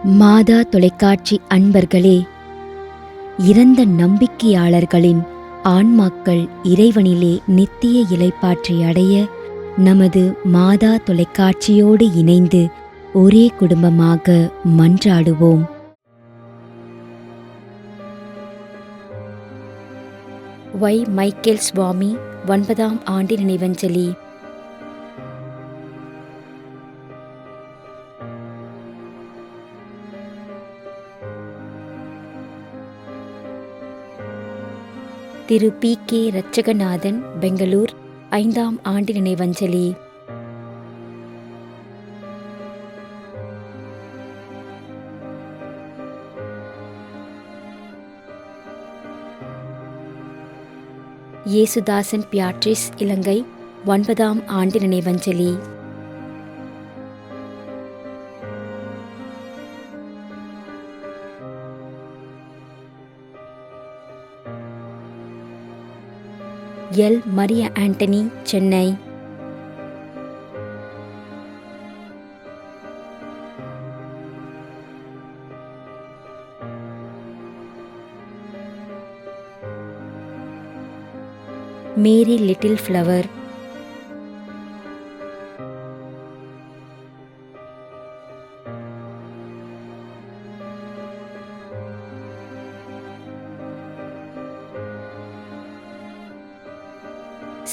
மாதா தொலைக்காட்சி அன்பர்களே, இறந்த நம்பிக்கையாளர்களின் ஆன்மாக்கள் இறைவனிலே நித்திய இளைப்பாற்றி அடைய நமது மாதா தொலைக்காட்சியோடு இணைந்து ஒரே குடும்பமாக மன்றாடுவோம். வை. மைக்கேல் சுவாமி 9ஆம் ஆண்டு நினைவஞ்சலி. திரு PK ரட்சகநாதன், பெங்களூர் 5ஆம் ஆண்டு நினைவஞ்சலி. இயேசுதாசன் பியாட்ரிஸ், இலங்கை 9ஆம் ஆண்டு நினைவஞ்சலி. L. Maria Antony, Chennai. Mary little flower.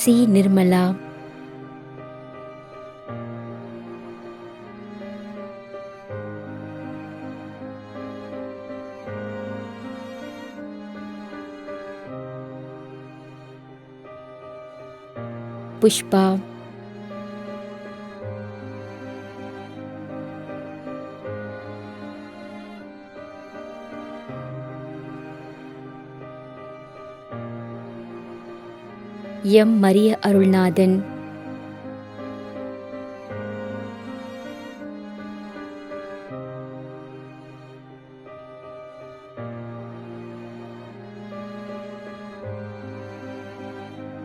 C. Nirmala. Pushpa. M. Maria Arulnathan.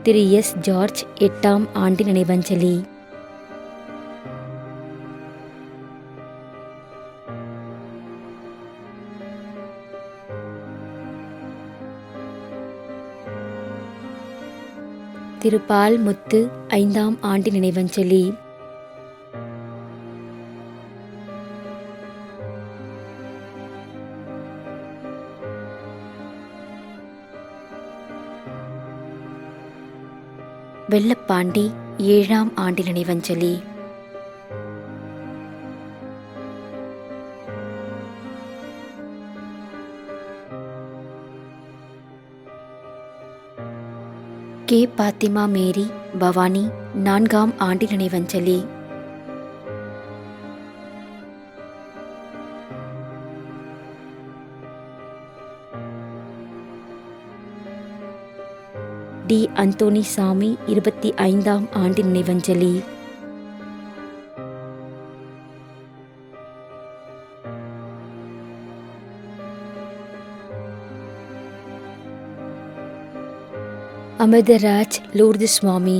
Thiru S. George 8ஆம் ஆண்டு நினைவஞ்சலி. திரு பால் முத்து 5ஆம் ஆண்டு நினைவஞ்சலி. வெள்ளப்பாண்டி 7ஆம் ஆண்டு நினைவஞ்சலி. கே. பாத்திமா மேரி, பவானி 4ஆம் ஆண்டு நினைவஞ்சலி. டி. அந்தோணி சாமி 25ஆம் ஆண்டு நினைவஞ்சலி. அமிர்தராஜ் லூர்து சுவாமி.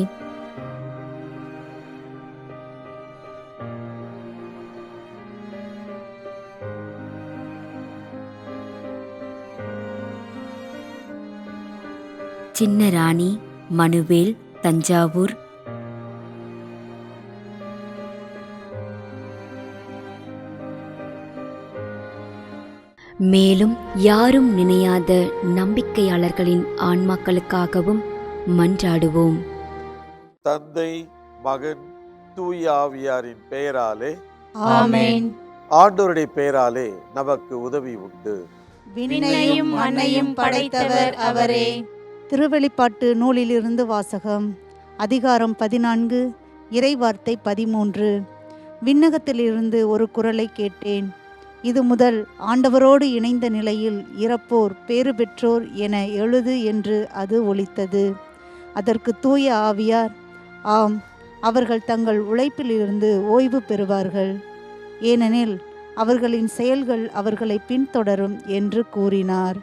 சின்னராணி, மனுவேல், தஞ்சாவூர். மேலும் யாரும் நினையாத நம்பிக்கையாளர்களின் ஆன்மாக்களுக்காகவும் மன்றாடுவோம். தந்தை, மகன், தூய ஆவியாரின் பெயராலே ஆமென். ஆண்டவருடைய பெயராலே நமக்கு உதவி உண்டு. விண்ணையும் மண்ணையும் படைத்தவர் அவரே. திருவெளிப்பாட்டு நூலிலிருந்து வாசகம். அதிகாரம் 14, இறைவார்த்தை 13. விண்ணகத்திலிருந்து ஒரு குரலை கேட்டேன். இது முதல் ஆண்டவரோடு இணைந்த நிலையில் இறப்போர் பேறு பெற்றோர் என எழுது என்று அது ஒலித்தது. அதற்கு தூய ஆவியார், ஆம், அவர்கள் தங்கள் உழைப்பிலிருந்து ஓய்வு பெறுவார்கள், ஏனெனில் அவர்களின் செயல்கள் அவர்களை பின்தொடரும் என்று கூறினார்.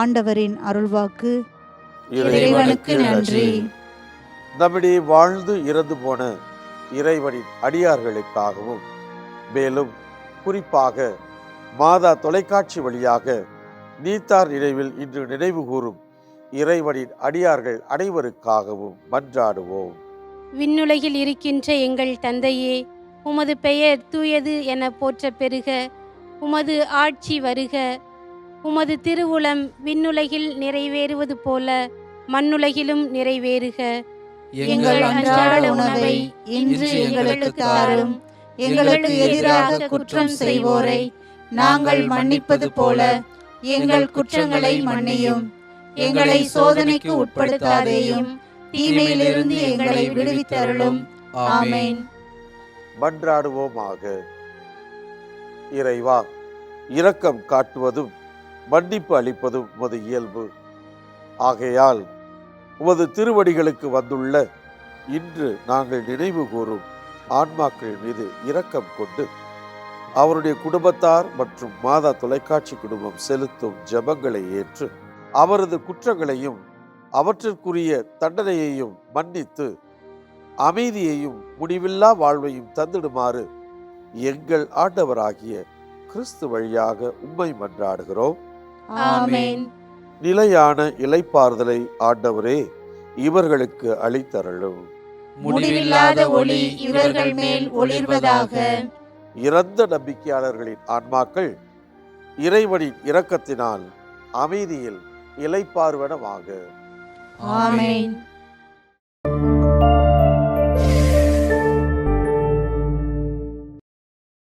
ஆண்டவரின் அருள்வாக்கு. இறைவனுக்கு நன்றி. நம்மிடையே வாழ்ந்து இறந்து போன இறைவனின் அடியார்களுக்காகவும் மேலும் குறிப்பாக மாதா தொலைக்காட்சி வழியாக நீத்தார் நினைவில் இன்று நினைவு கூறும் இறைவனின் அடியார்கள் அனைவருக்காகவும் மன்றாடுவோம். விண்ணுலகில் இருக்கின்ற எங்கள் தந்தையே, உமது பெயர் தூயது என போற்ற பெறுக. உமது ஆட்சி வருக. உமது திருவுளம் விண்ணுலகில் நிறைவேறுவது போல மண்ணுலகிலும் நிறைவேறுக. எங்கள் அன்றாட உணவை இன்று எங்களுக்கு தாரும். எங்களுக்கு எதிராக குற்றம் செய்வோரை நாங்கள் மன்னிப்பது போல எங்கள் குற்றங்களை மன்னியும். எங்களை சோதனைக்கு உட்படுத்தாதேயும், தீமையிலிருந்து எங்களை விடுவித்தருளும். ஆமென். மன்றாடுவோமாக. இறைவா, இரக்கம் காட்டுவதும் மன்னிப்பு அளிப்பதும் உமது இயல்பு. ஆகையால் உமது திருவடிகளுக்கு வந்துள்ள இன்று நாங்கள் நினைவு கூறும் ஆன்மாக்கள் மீது இரக்கம் கொண்டு அவருடைய குடும்பத்தார் மற்றும் மாதா தொலைக்காட்சி குடும்பம் செலுத்தும் ஜெபங்களை ஏற்று அவரது குற்றங்களையும் அவற்றிற்குரிய தண்டனையையும் மன்னித்து அமைதியையும் முடிவில்லா வாழ்வையும் தந்திடுமாறு எங்கள் ஆண்டவராகிய கிறிஸ்து வழியாக உம்மை மன்றாடுகிறோம். ஆமென். நிலையான இளைப்பாறுதலை ஆண்டவரே இவர்களுக்கு அளித்தருளும். முடிவில்லாத ஒளி இவர்கள் மேல் ஒளிர்வதாக. இறந்த நம்பிக்கையாளர்களின் ஆன்மாக்கள் இறைவனின் இரக்கத்தினால் அமைதியில் இளைப்பாறுவனவாக. ஆமென்.